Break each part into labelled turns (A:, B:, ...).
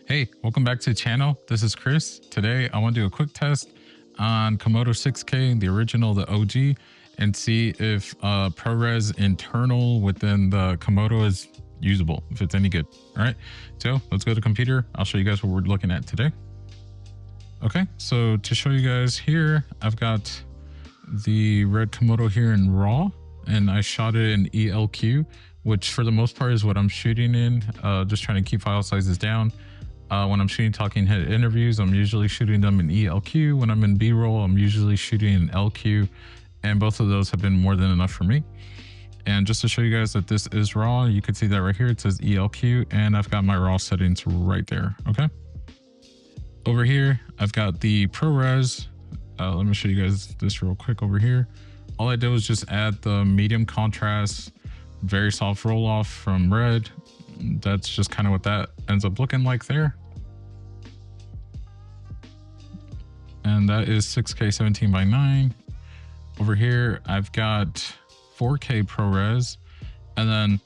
A: Hey, welcome back to the channel. This is Chris. Today, I want to do a quick test on Komodo 6K, the original, the OG, and see if ProRes internal within the Komodo is usable, if it's any good. All right, so let's go to the computer. I'll show you guys what we're looking at today. Okay, so to show you guys here, I've got the red Komodo here in RAW, and I shot it in ELQ, which for the most part is what I'm shooting in, just trying to keep file sizes down. When I'm shooting talking head interviews, I'm usually shooting them in ELQ. When I'm in B-roll, I'm usually shooting in LQ, and both of those have been more than enough for me. And just to show you guys that this is RAW, you can see that right here, it says ELQ, and I've got my RAW settings right there, okay? Over here, I've got the ProRes. Let me show you guys this real quick over here. All I did was just add the medium contrast, very soft roll off from red. That's just kind of what that ends up looking like there. And that is 6K 17:9. Over here, I've got 4K ProRes. And then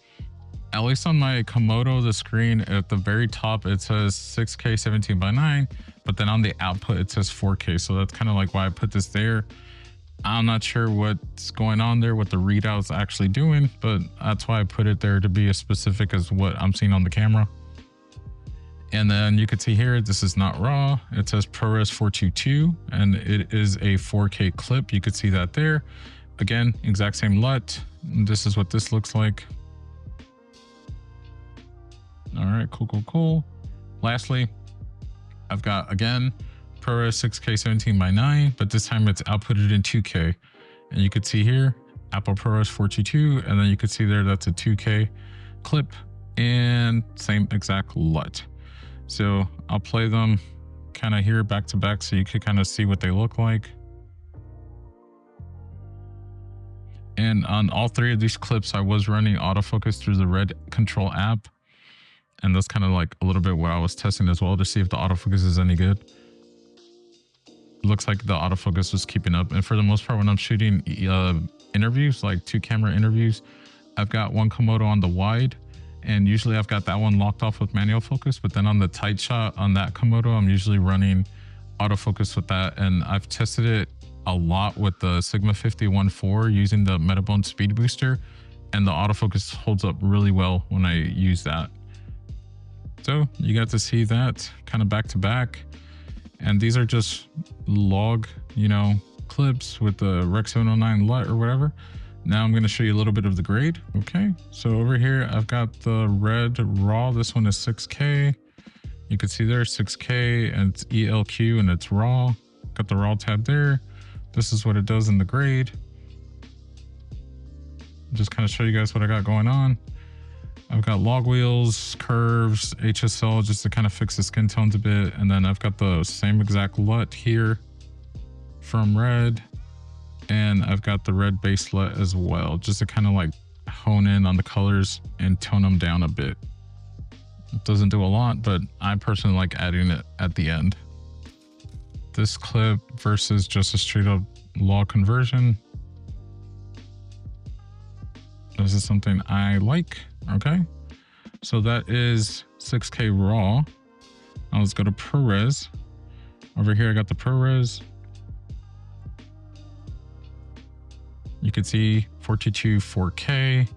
A: at least on my Komodo, the screen at the very top, it says 6K 17:9, but then on the output, it says 4K. So that's kind of like why I put this there. I'm not sure what's going on there, what the readout's actually doing, but that's why I put it there to be as specific as what I'm seeing on the camera. And then you can see here, this is not RAW. It says ProRes 422, and it is a 4K clip. You could see that there. Again, exact same LUT. This is what this looks like. All right, cool. Lastly, I've got, again, ProRes 6K 17:9, but this time it's outputted in 2K. And you could see here, Apple ProRes 422, and then you could see there that's a 2K clip and same exact LUT. So I'll play them kind of here back to back so you could kind of see what they look like. And on all three of these clips, I was running autofocus through the Red Control app. And that's kind of like a little bit what I was testing as well to see if the autofocus is any good. Looks like the autofocus was keeping up, and for the most part when I'm shooting interviews, like 2-camera interviews, I've got one Komodo on the wide, and usually I've got that one locked off with manual focus, but then on the tight shot on that Komodo, I'm usually running autofocus with that. And I've tested it a lot with the Sigma 50-1.4 using the Metabone Speed Booster, and the autofocus holds up really well when I use that. So you got to see that kind of back to back. And these are just log, clips with the Rec 709 LUT or whatever. Now I'm going to show you a little bit of the grade. Okay, so over here, I've got the red RAW. This one is 6K. You can see there 6K, and it's ELQ and it's RAW. Got the RAW tab there. This is what it does in the grade. Just kind of show you guys what I got going on. I've got log wheels, curves, HSL just to kind of fix the skin tones a bit. And then I've got the same exact LUT here from red. And I've got the red base LUT as well, just to kind of like hone in on the colors and tone them down a bit. It doesn't do a lot, but I personally like adding it at the end. This clip versus just a straight up log conversion. This is something I like. Okay, so that is 6K RAW. Now let's go to ProRes. Over here, I got the ProRes. You can see 422 4K,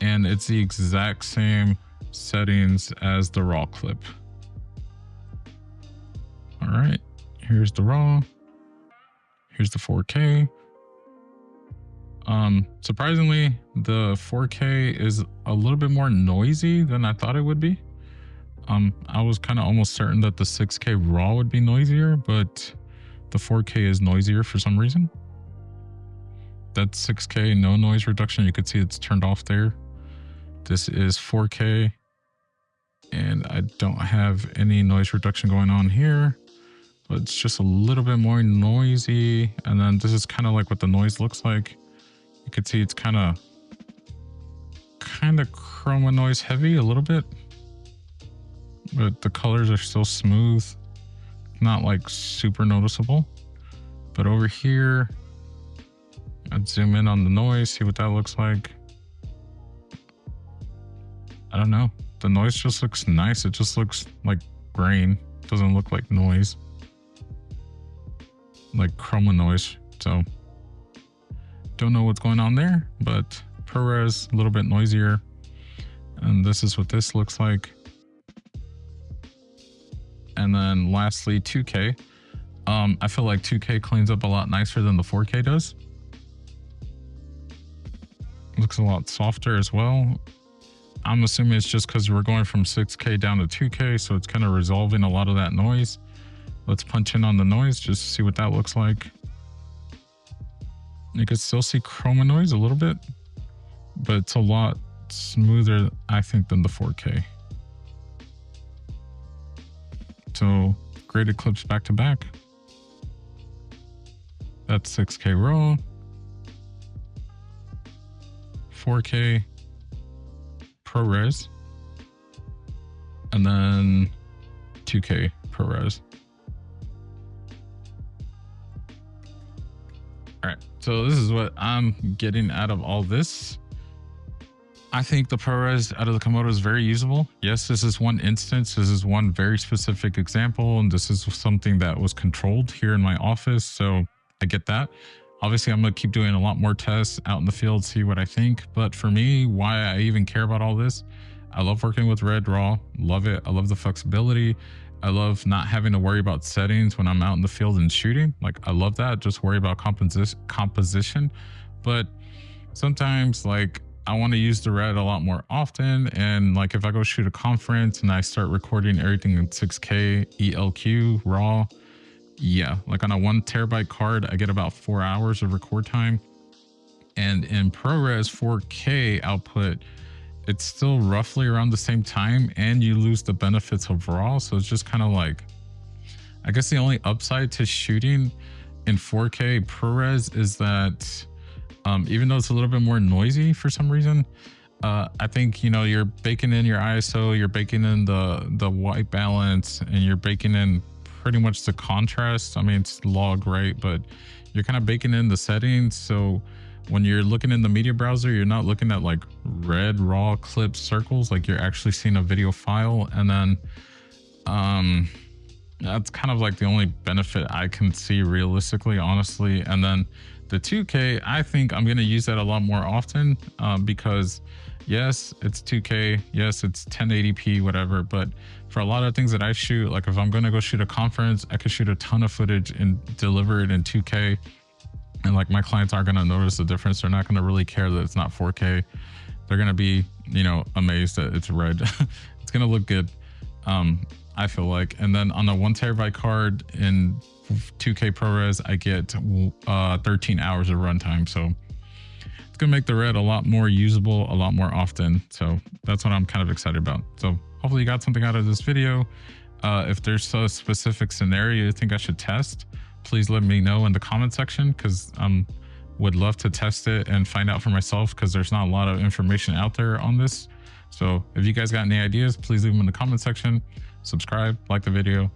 A: and it's the exact same settings as the RAW clip. All right, here's the RAW. Here's the 4K. Surprisingly, the 4K is a little bit more noisy than I thought it would be. I was kind of almost certain that the 6K RAW would be noisier, but the 4K is noisier for some reason. That's 6K, no noise reduction. You can see it's turned off there. This is 4K, and I don't have any noise reduction going on here, but it's just a little bit more noisy. And then this is kind of like what the noise looks like. You can see it's kind of chroma noise heavy a little bit, but the colors are still smooth, not like super noticeable. But over here, I'd zoom in on the noise, see what that looks like. I don't know. The noise just looks nice. It just looks like grain. Doesn't look like noise, like chroma noise. So don't know what's going on there, but ProRes a little bit noisier. And this is what this looks like. And then lastly, 2K. I feel like 2K cleans up a lot nicer than the 4K does. Looks a lot softer as well. I'm assuming it's just because we're going from 6K down to 2K, so it's kind of resolving a lot of that noise. Let's punch in on the noise just to see what that looks like. You can still see chroma noise a little bit, but it's a lot smoother, I think, than the 4K. So graded clips back to back. That's 6K RAW, 4K ProRes, and then 2K ProRes. All right, so this is what I'm getting out of all this. I think the ProRes out of the Komodo is very usable. Yes, this is one instance. This is one very specific example, and this is something that was controlled here in my office. So I get that. Obviously, I'm going to keep doing a lot more tests out in the field, see what I think. But for me, why I even care about all this, I love working with Red RAW. Love it. I love the flexibility. I love not having to worry about settings when I'm out in the field and shooting. Like, I love that. Just worry about composition. But sometimes, like, I want to use the Red a lot more often. And like, if I go shoot a conference and I start recording everything in 6K, ELQ, RAW, yeah, like on a 1 terabyte card, I get about 4 hours of record time. And in ProRes 4K output, it's still roughly around the same time, and you lose the benefits of RAW. So it's just kind of like, I guess the only upside to shooting in 4K ProRes is that even though it's a little bit more noisy for some reason, I think, you know, you're baking in your ISO, you're baking in the white balance, and you're baking in pretty much the contrast. I mean, it's log, right? But you're kind of baking in the settings. So when you're looking in the media browser, you're not looking at like red raw clip circles, like you're actually seeing a video file. And then that's kind of like the only benefit I can see realistically, honestly. And then the 2K, I think I'm going to use that a lot more often because yes, it's 2K. Yes, it's 1080p, whatever. But for a lot of things that I shoot, like if I'm going to go shoot a conference, I could shoot a ton of footage and deliver it in 2K. And like my clients aren't going to notice the difference. They're not going to really care that it's not 4K. They're going to be, you know, amazed that it's red. It's going to look good. I feel like. And then on a 1 terabyte card in 2K ProRes, I get 13 hours of runtime. So it's going to make the red a lot more usable, a lot more often. So that's what I'm kind of excited about. So hopefully you got something out of this video. If there's a specific scenario you think I should test, please let me know in the comment section, because would love to test it and find out for myself, because there's not a lot of information out there on this. So if you guys got any ideas, please leave them in the comment section. Subscribe, like the video,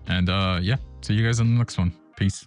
A: and yeah, see you guys in the next one. Peace.